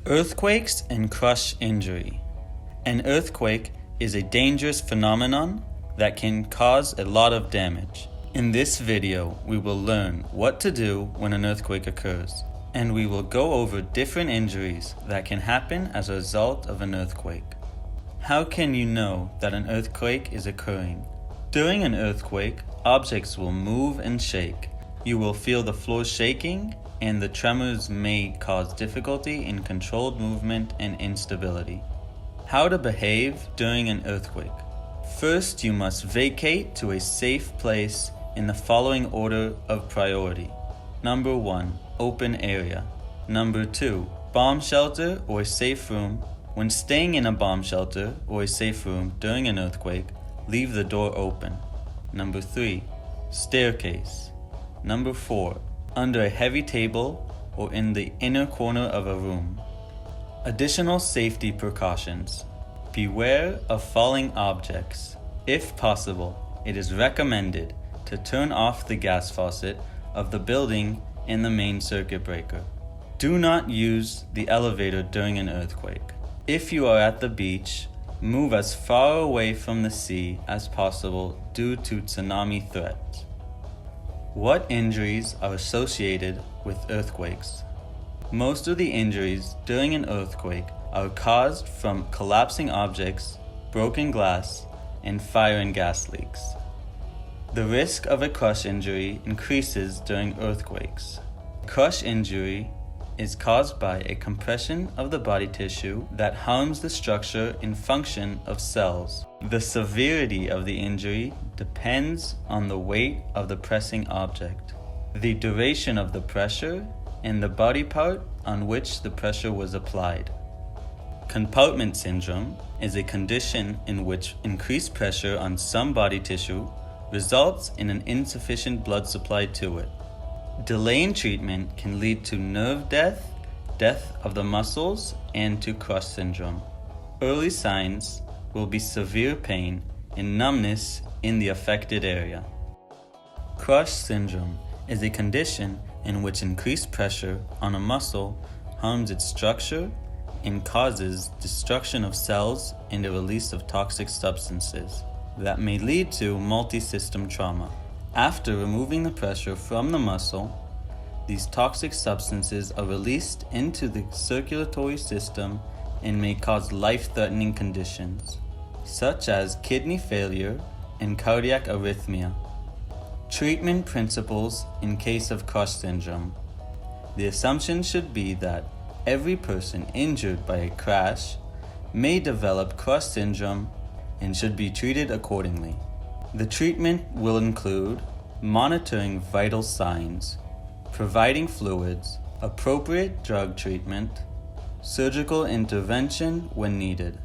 Earthquakes and crush injury. An earthquake is a dangerous phenomenon that can cause a lot of damage. In this video, we will learn what to do when an earthquake occurs, and we will go over different injuries that can happen as a result of an earthquake. How can you know that an earthquake is occurring? During an earthquake, objects will move and shake. You will feel the floor shaking, and the tremors may cause difficulty in controlled movement and instability. How to behave during an earthquake. First, you must vacate to a safe place in the following order of priority. Number 1, open area. Number 2, bomb shelter or a safe room. When staying in a bomb shelter or a safe room during an earthquake, leave the door open. Number 3, staircase. Number 4, under a heavy table or in the inner corner of a room. Additional safety precautions. Beware of falling objects. If possible, it is recommended to turn off the gas faucet of the building and the main circuit breaker. Do not use the elevator during an earthquake. If you are at the beach, move as far away from the sea as possible due to tsunami threat. What injuries are associated with earthquakes? Most of the injuries during an earthquake are caused from collapsing objects, broken glass, and fire and gas leaks. The risk of a crush injury increases during earthquakes. Crush injury is caused by a compression of the body tissue that harms the structure and function of cells. The severity of the injury depends on the weight of the pressing object, the duration of the pressure, and the body part on which the pressure was applied. Compartment syndrome is a condition in which increased pressure on some body tissue results in an insufficient blood supply to it. Delay in treatment can lead to nerve death, death of the muscles, and to crush syndrome. Early signs will be severe pain and numbness in the affected area. Crush syndrome is a condition in which increased pressure on a muscle harms its structure and causes destruction of cells and the release of toxic substances that may lead to multi-system trauma. After removing the pressure from the muscle, these toxic substances are released into the circulatory system and may cause life-threatening conditions, such as kidney failure and cardiac arrhythmia. Treatment principles in case of crush syndrome. The assumption should be that every person injured by a crash may develop crush syndrome and should be treated accordingly. The treatment will include monitoring vital signs, providing fluids, appropriate drug treatment, surgical intervention when needed.